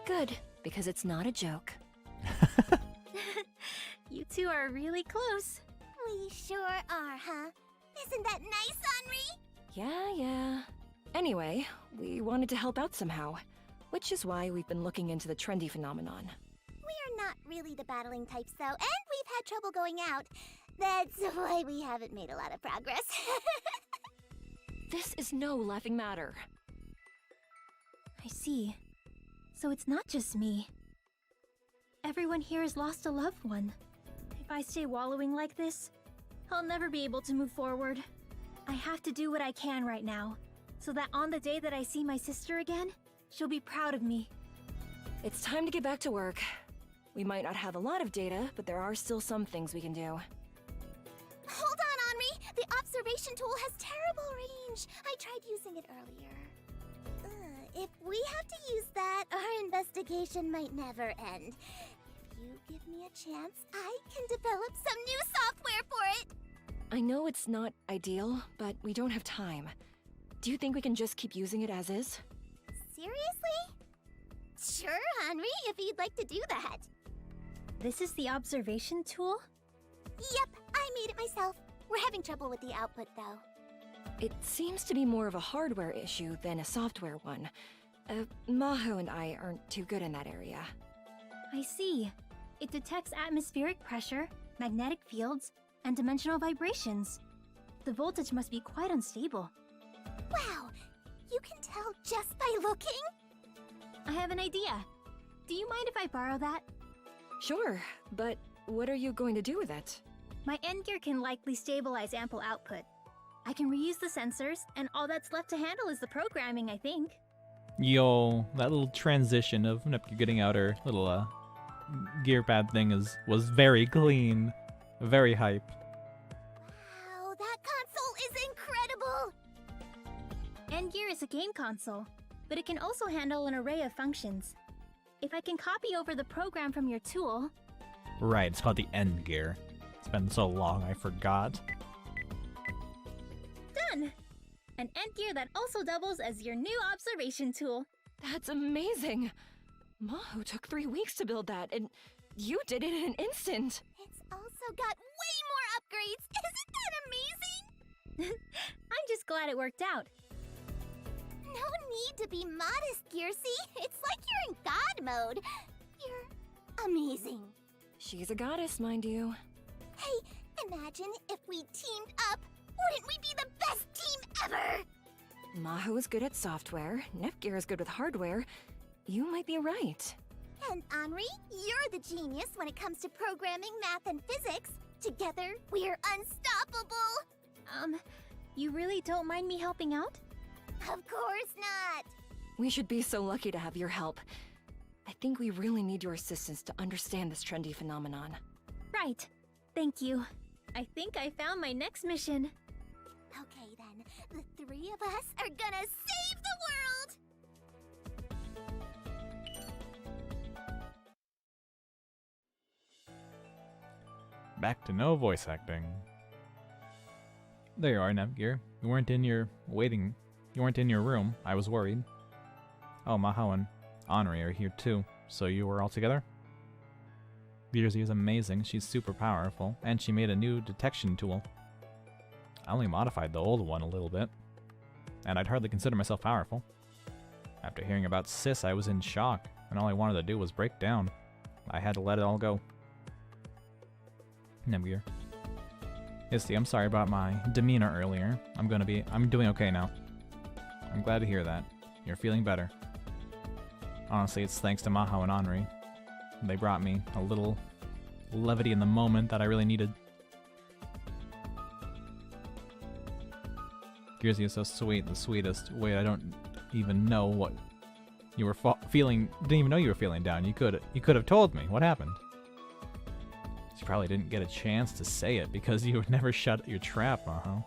Good, because it's not a joke. You two are really close. We sure are, huh? Isn't that nice, Anri? Yeah. Anyway, we wanted to help out somehow, which is why we've been looking into the trendy phenomenon. We're not really the battling types, though, and we've had trouble going out. That's why we haven't made a lot of progress. This is no laughing matter. I see. So it's not just me. Everyone here has lost a loved one. If I stay wallowing like this, I'll never be able to move forward. I have to do what I can right now, so that on the day that I see my sister again, she'll be proud of me. It's time to get back to work. We might not have a lot of data, but there are still some things we can do. Hold on, Anri! The observation tool has terrible range. I tried using it earlier. If we have to use that, our investigation might never end. If you give me a chance, I can develop some new software for it! I know it's not ideal, but we don't have time. Do you think we can just keep using it as is? Seriously? Sure, Anri, if you'd like to do that. This is the observation tool? Yep, I made it myself. We're having trouble with the output, though. It seems to be more of a hardware issue than a software one. Maho and I aren't too good in that area. I see. It detects atmospheric pressure, magnetic fields, and dimensional vibrations. The voltage must be quite unstable. Wow! You can tell just by looking? I have an idea. Do you mind if I borrow that? Sure, but what are you going to do with it? My end gear can likely stabilize ample output. I can reuse the sensors, and all that's left to handle is the programming, I think. Yo, that little transition of Neptune getting out her little gear pad thing was very clean, very hype. Wow, that console is incredible! End gear is a game console, but it can also handle an array of functions. If I can copy over the program from your tool... Right, it's called the end gear. It's been so long, I forgot. Done! An end gear that also doubles as your new observation tool. That's amazing! Maho took 3 weeks to build that, and you did it in an instant! It's also got way more upgrades! Isn't that amazing? I'm just glad it worked out. No need to be modest, Gearsey. It's like you're in God mode. You're amazing. She's a goddess, mind you. Hey, imagine if we teamed up. Wouldn't we be the best team ever? Maho is good at software, Nepgear is good with hardware. You might be right. And Anri, you're the genius when it comes to programming, math, and physics. Together, we're unstoppable. You really don't mind me helping out? Of course not. We should be so lucky to have your help. I think we really need your assistance to understand this trendy phenomenon. Right. Thank you. I think I found my next mission. Okay then, the 3 of us are gonna save the world! Back to no voice acting. There you are, Nepgear. You weren't in your room. I was worried. Oh, Maho and Anri are here too. So you were all together? Gearsey is amazing. She's super powerful, and she made a new detection tool. I only modified the old one a little bit, and I'd hardly consider myself powerful. After hearing about Sis, I was in shock, and all I wanted to do was break down. I had to let it all go. Nepgear. Isty, I'm sorry about my demeanor earlier. I'm doing okay now. I'm glad to hear that. You're feeling better. Honestly, it's thanks to Maho and Anri. They brought me a little levity in the moment that I really needed. Gearsey is so sweet, the sweetest. Wait, I don't even know what you were feeling. Didn't even know you were feeling down. You could have told me. What happened? She probably didn't get a chance to say it because you would never shut your trap, Maho.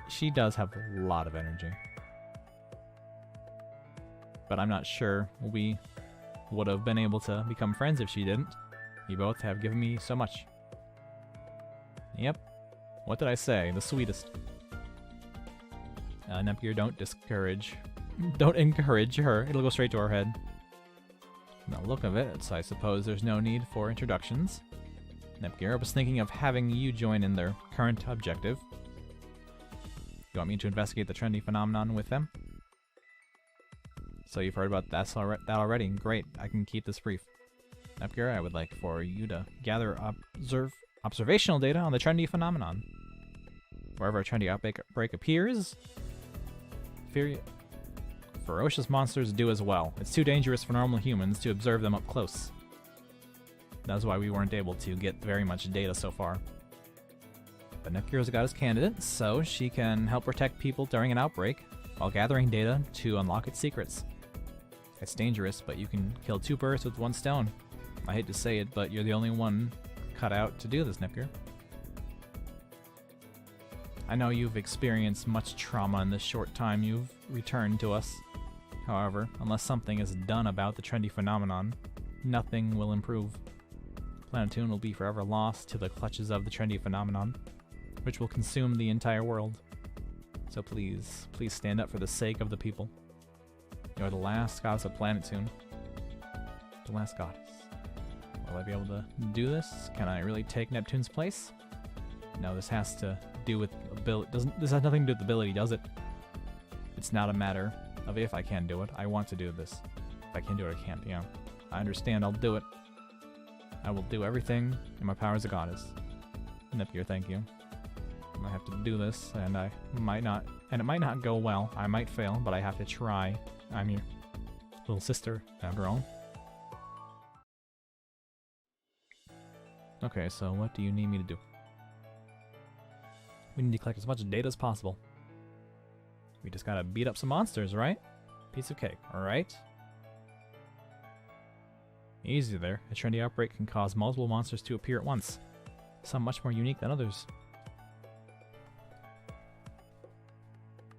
She does have a lot of energy. But I'm not sure we would have been able to become friends if she didn't. You both have given me so much. Yep. What did I say? The sweetest. Nepgear, don't encourage her. It'll go straight to her head. From the look of it, so I suppose there's no need for introductions. Nepgear, I was thinking of having you join in their current objective. You want me to investigate the trendy phenomenon with them? So you've heard about that already. Great, I can keep this brief. Nepgear, I would like for you to gather observational data on the trendy phenomenon. Wherever a trendy outbreak appears, ferocious monsters do as well. It's too dangerous for normal humans to observe them up close. That's why we weren't able to get very much data so far. But Nepgear's got his candidate, so she can help protect people during an outbreak while gathering data to unlock its secrets. It's dangerous, but you can kill 2 birds with 1 stone. I hate to say it, but you're the only one cut out to do this, Nepgear. I know you've experienced much trauma in the short time you've returned to us. However, unless something is done about the trendy phenomenon, nothing will improve. Planetoon will be forever lost to the clutches of the trendy phenomenon, which will consume the entire world. So please, please stand up for the sake of the people. You are the last goddess of Planetoon. The last goddess. Will I be able to do this? Can I really take Neptune's place? No, this has to do with ability. This has nothing to do with ability, does it? It's not a matter of if I can do it. I want to do this. If I can do it, I can't, yeah. I understand, I'll do it. I will do everything in my power as a goddess. Nepgear, thank you. I might have to do this, and I might not, and it might not go well. I might fail, but I have to try. I'm your little sister, after all. Okay, so what do you need me to do? We need to collect as much data as possible. We just gotta beat up some monsters, right? Piece of cake, alright? Easy there. A trendy outbreak can cause multiple monsters to appear at once. Some much more unique than others.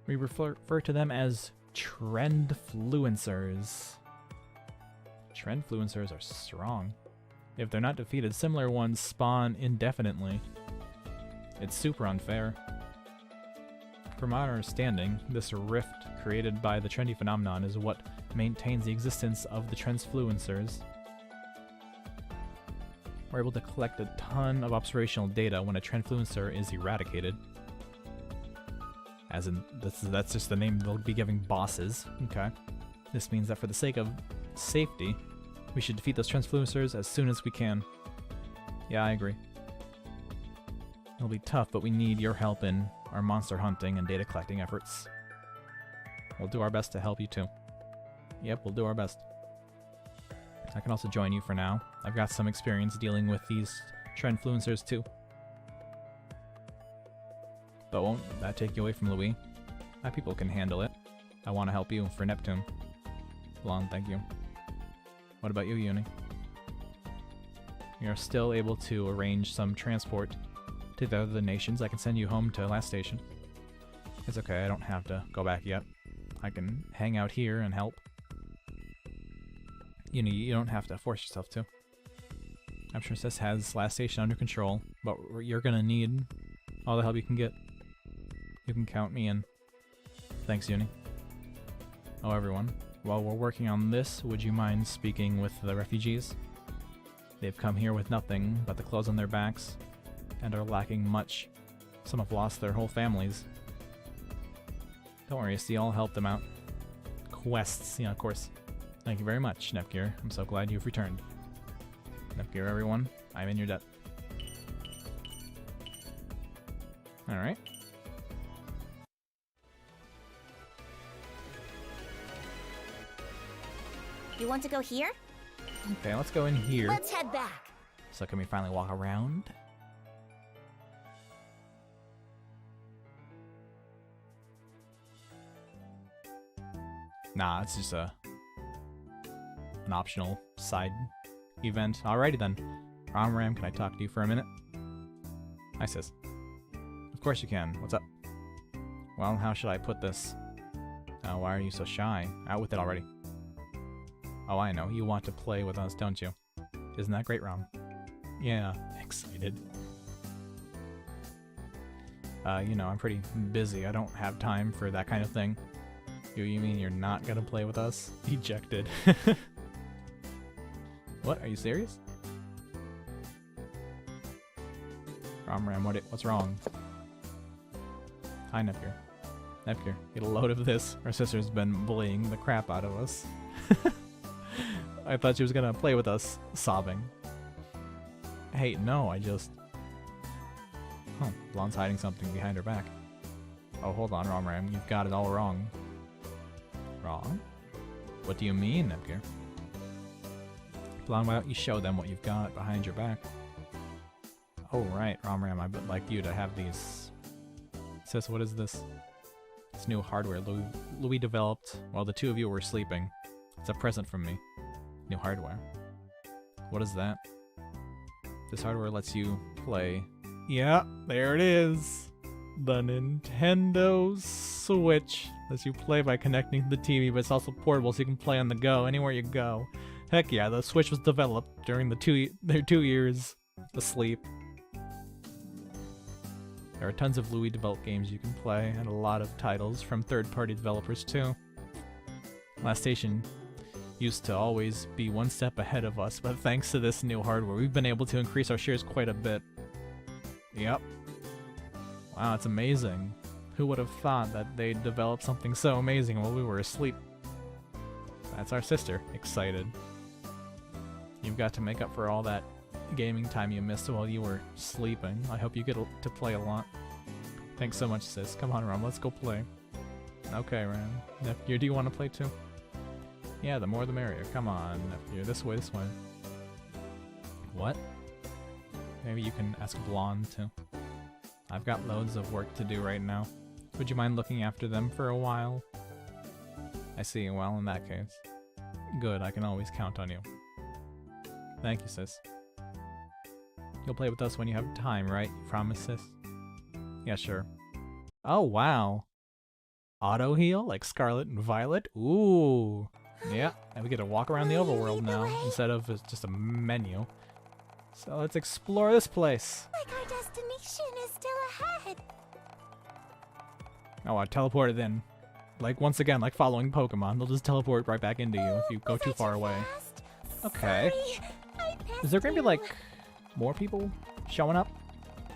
We refer to them as trendfluencers. Trendfluencers are strong. If they're not defeated, similar ones spawn indefinitely. It's super unfair. From our understanding, this rift created by the trendy phenomenon is what maintains the existence of the trendfluencers. We're able to collect a ton of observational data when a trendfluencer is eradicated. As in, that's just the name they'll be giving bosses. Okay. This means that for the sake of safety, we should defeat those trendfluencers as soon as we can. Yeah, I agree. It'll be tough, but we need your help in our monster hunting and data collecting efforts. We'll do our best to help you too. Yep, we'll do our best. I can also join you for now. I've got some experience dealing with these trendfluencers too. But won't that take you away from Lowee? My people can handle it. I want to help you for Neptune. Long, thank you. What about you, Uni? You're still able to arrange some transport to the other nations. I can send you home to last station. It's okay, I don't have to go back yet. I can hang out here and help. You don't have to force yourself to. I'm sure Sis has last station under control, but you're gonna need all the help you can get. You can count me in. Thanks, Uni. Oh, everyone. While we're working on this, would you mind speaking with the refugees? They've come here with nothing but the clothes on their backs, and are lacking much. Some have lost their whole families. Don't worry, see, I'll help them out. Quests, yeah, of course. Thank you very much, Nepgear. I'm so glad you've returned. Nepgear, everyone. I'm in your debt. Alright. You want to go here? Okay, let's go in here. Let's head back. So can we finally walk around? Nah, it's just an optional side event. Alrighty then. Ram, can I talk to you for a minute? Hi, sis. Of course you can. What's up? Well, how should I put this? Why are you so shy? Out with it already. Oh, I know. You want to play with us, don't you? Isn't that great, Ram? Yeah, excited. You know, I'm pretty busy. I don't have time for that kind of thing. You mean you're not gonna play with us? Ejected. What? Are you serious? Ram, what's wrong? Hi, Nepgear. Nepgear, get a load of this. Our sister's been bullying the crap out of us. I thought she was gonna play with us, sobbing. Hey, no, I just... Huh, Blonde's hiding something behind her back. Oh, hold on, Ram, you've got it all wrong. Wrong? What do you mean, Nepgear? Blonde, why don't you show them what you've got behind your back? Oh, right, Ram, I would like you to have these... Sis, what is this? It's new hardware Lowee developed while the two of you were sleeping. It's a present from me. New hardware. What is that? This hardware lets you play... Yeah, there it is! The Nintendo Switch. Lets you play by connecting to the TV, but it's also portable so you can play on the go, anywhere you go. Heck yeah, the Switch was developed during their 2 years asleep. There are tons of Lowee developed games you can play, and a lot of titles from third-party developers too. Last Station used to always be one step ahead of us, but thanks to this new hardware, we've been able to increase our shares quite a bit. Yep. Wow, it's amazing. Who would have thought that they'd develop something so amazing while we were asleep? That's our sister. Excited. You've got to make up for all that gaming time you missed while you were sleeping. I hope you get to play a lot. Thanks so much, sis. Come on, Ram, let's go play. Okay, Ram. Nepgear, do you want to play too? Yeah, the more the merrier. Come on, Nepgear. This way, this way. What? Maybe you can ask Blonde too. I've got loads of work to do right now. Would you mind looking after them for a while? I see. Well, in that case. Good, I can always count on you. Thank you, sis. You'll play with us when you have time, right? You promise, sis? Yeah, sure. Oh, wow. Auto heal like Scarlet and Violet? Ooh. Yeah, and we get to walk around the overworld now instead of just a menu. So let's explore this place. Like our destination is still ahead. Oh, I teleported in. Like, once again, like following Pokemon, they'll just teleport right back into you if you go too far away. Okay. Is there gonna be, like, more people showing up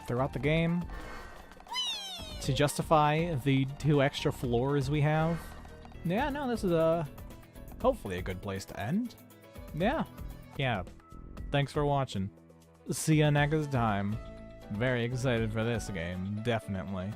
throughout the game to justify the 2 extra floors we have? Yeah, no, this is hopefully a good place to end. Yeah. Yeah. Thanks for watching. See ya next time. Very excited for this game, definitely.